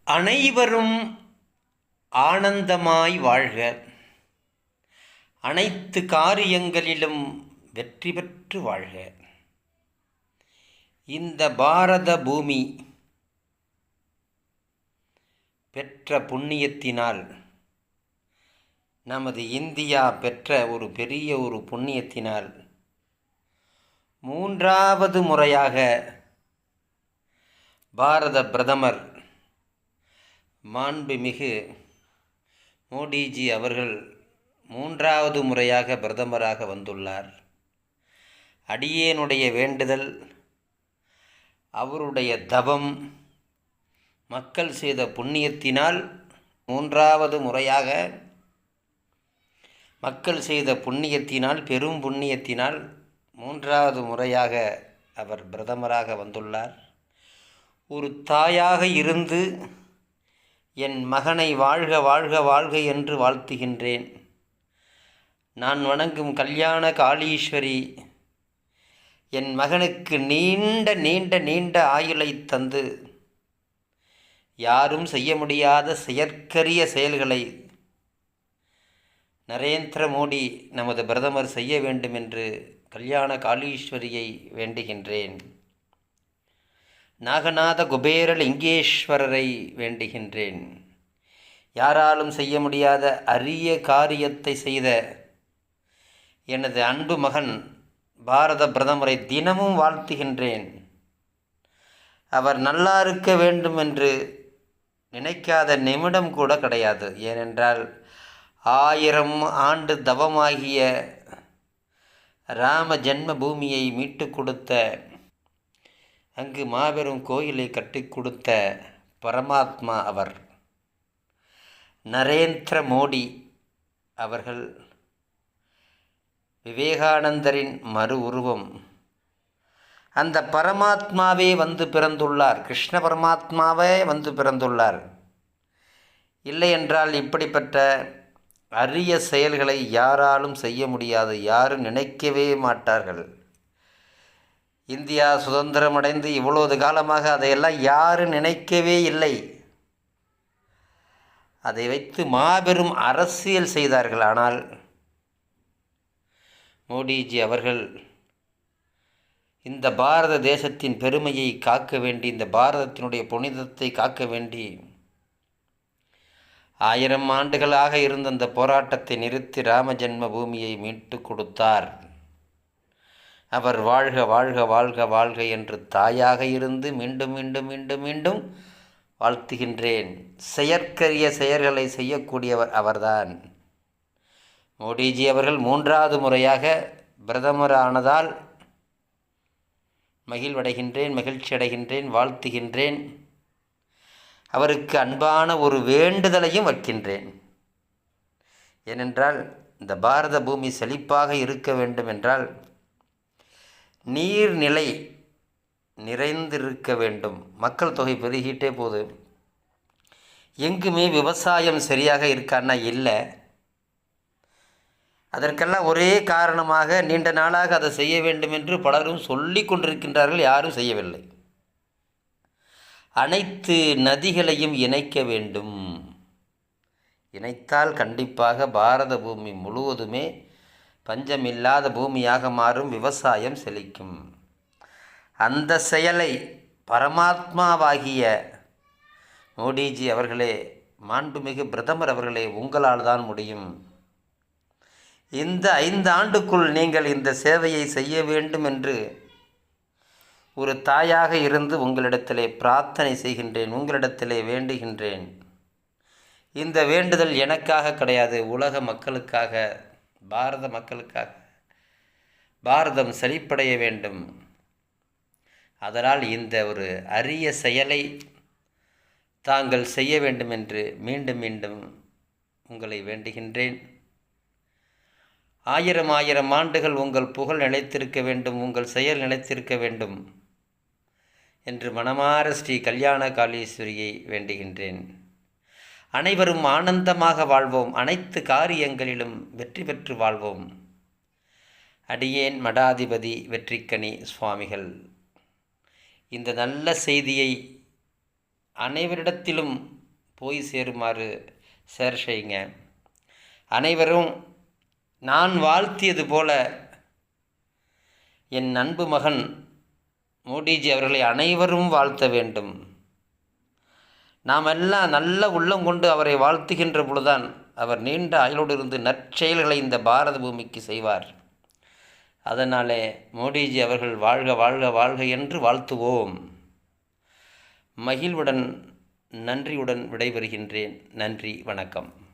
அனைவரும் ஆனந்தமாய் வாழ்க, அனைத்து காரியங்களிலும் வெற்றி பெற்று வாழ்க. இந்த பாரத பூமி பெற்ற புண்ணியத்தினால், நமது இந்தியா பெற்ற ஒரு பெரிய புண்ணியத்தினால், மூன்றாவது முறையாக பாரத பிரதமர் மாண்புமிகு மோடிஜி அவர்கள் மூன்றாவது முறையாக பிரதமராக வந்துள்ளார். அடியேனுடைய வேண்டுதல், அவருடைய தவம், மக்கள் செய்த புண்ணியத்தினால், மூன்றாவது முறையாக மக்கள் செய்த புண்ணியத்தினால், பெரும் புண்ணியத்தினால் மூன்றாவது முறையாக அவர் பிரதமராக வந்துள்ளார். ஒரு தாயாக இருந்து என் மகனை வாழ்க வாழ்க வாழ்க என்று வாழ்த்துகின்றேன். நான் வணங்கும் கல்யாண காளீஸ்வரி என் மகனுக்கு நீண்ட நீண்ட நீண்ட ஆயுளை தந்து, யாரும் செய்ய முடியாத செயற்கரிய செயல்களை நரேந்திர மோடி நமது பிரதமர் செய்ய வேண்டும் என்று கல்யாண காளீஸ்வரியை வேண்டுகின்றேன். நாகநாத குபேர லிங்கேஸ்வரரை வேண்டுகின்றேன். யாராலும் செய்ய முடியாத அரிய காரியத்தை செய்த எனது அன்பு மகன் பாரத பிரதமரை தினமும் வாழ்த்துகின்றேன். அவர் நல்லா இருக்க வேண்டும் என்று நினைக்காத நிமிடம் கூட கிடையாது. ஏனென்றால் 1000 ஆண்டு தவமாகிய ராம ஜென்ம பூமியை மீட்டு கொடுத்த, அங்கு மாபெரும் கோயிலை கட்டி கொடுத்த பரமாத்மா அவர். நரேந்திர மோடி அவர்கள் விவேகானந்தரின் மறு உருவம். அந்த பரமாத்மாவே வந்து பிறந்துள்ளார், கிருஷ்ண பரமாத்மாவே வந்து பிறந்துள்ளார். இல்லை என்றால் இப்படிப்பட்ட அரிய செயல்களை யாராலும் செய்ய முடியாது, யாரும் நினைக்கவே மாட்டார்கள். இந்தியா சுதந்திரமடைந்து இவ்வளவு காலமாக அதையெல்லாம் யாரும் நினைக்கவே இல்லை. அதை வைத்து மாபெரும் அரசியல் செய்தார்கள். ஆனால் மோடிஜி அவர்கள் இந்த பாரத தேசத்தின் பெருமையை காக்க வேண்டி, இந்த பாரதத்தினுடைய புனிதத்தை காக்க வேண்டி 1000 ஆண்டுகளாக இருந்த அந்த போராட்டத்தை நிறுத்தி ராம ஜென்ம பூமியை மீட்டு கொடுத்தார். அவர் வாழ்க வாழ்க வாழ்க வாழ்க என்று தாயாக இருந்து மீண்டும் மீண்டும் மீண்டும் மீண்டும் வாழ்த்துகின்றேன். செயற்கரிய செயல்களை செய்யக்கூடியவர் அவர்தான். மோடிஜி அவர்கள் 3வது முறையாக பிரதமர் ஆனதால் மகிழ்வடைகின்றேன், மகிழ்ச்சி அடைகின்றேன், வாழ்த்துகின்றேன். அவருக்கு அன்பான ஒரு வேண்டுதலையும் வைக்கின்றேன். ஏனென்றால் இந்த பாரத பூமி செழிப்பாக இருக்க வேண்டும் என்றால் நீர்நிலை நிறைந்திருக்க வேண்டும். மக்கள் தொகை பெருகிட்டே போகுது. எங்குமே விவசாயம் சரியாக இருக்கான்னா இல்லை. அதற்கெல்லாம் ஒரே காரணமாக நீண்ட நாளாக அதை செய்ய வேண்டும் என்று பலரும் சொல்லி கொண்டிருக்கின்றார்கள், யாரும் செய்யவில்லை. அனைத்து நதிகளையும் இணைக்க வேண்டும். இணைத்தால் கண்டிப்பாக பாரத பூமி முழுவதுமே பஞ்சமில்லாத பூமியாக மாறும், விவசாயம் செழிக்கும். அந்த செயலை பரமாத்மாவாகிய மோடிஜி அவர்களே, மாண்புமிகு பிரதமர் அவர்களே, உங்களால் தான் முடியும். இந்த 5 ஆண்டுக்குள் நீங்கள் இந்த சேவையை செய்ய வேண்டும் என்று ஒரு தாயாக இருந்து உங்களிடத்திலே பிரார்த்தனை செய்கின்றேன், உங்களிடத்திலே வேண்டுகின்றேன். இந்த வேண்டுதல் எனக்காக கிடையாது, உலக மக்களுக்காக, பாரத மக்களுக்காக. பாரதம் செழிப்படைய வேண்டும். அதனால் இந்த ஒரு அரிய செயலை தாங்கள் செய்ய வேண்டும் என்று மீண்டும் மீண்டும் உங்களை வேண்டுகின்றேன். 1000 ஆண்டுகள் உங்கள் புகழ் நிலைத்திருக்க வேண்டும், உங்கள் செயல் நிலைத்திருக்க வேண்டும் என்று மனமார ஸ்ரீ கல்யாண காளீஸ்வரியை வேண்டுகின்றேன். அனைவரும் ஆனந்தமாக வாழ்வோம், அனைத்து காரியங்களிலும் வெற்றி பெற்று வாழ்வோம். அடியேன் மடாதிபதி வெற்றிக்கனி சுவாமிகள் இந்த நல்ல செய்தியை அனைவரிடத்திலும் போய் சேருமாறு ஷேர் செய்யுங்க. அனைவரும் நான் வாழ்த்தியது போல என் அன்பு மகன் மோடிஜி அவர்களை அனைவரும் வாழ்த்த வேண்டும். நாம் எல்லாம் நல்ல உள்ளம் கொண்டு அவரை வாழ்த்துகின்ற பொழுதுதான் அவர் நீண்ட ஆயுளோடு இருந்து நற்செயல்களை இந்த பாரத பூமிக்கு செய்வார். அதனாலே மோடிஜி அவர்கள் வாழ்க வாழ்க வாழ்க என்று வாழ்த்துவோம். மகிழ்வுடன் நன்றியுடன் விடைபெறுகின்றேன். நன்றி, வணக்கம்.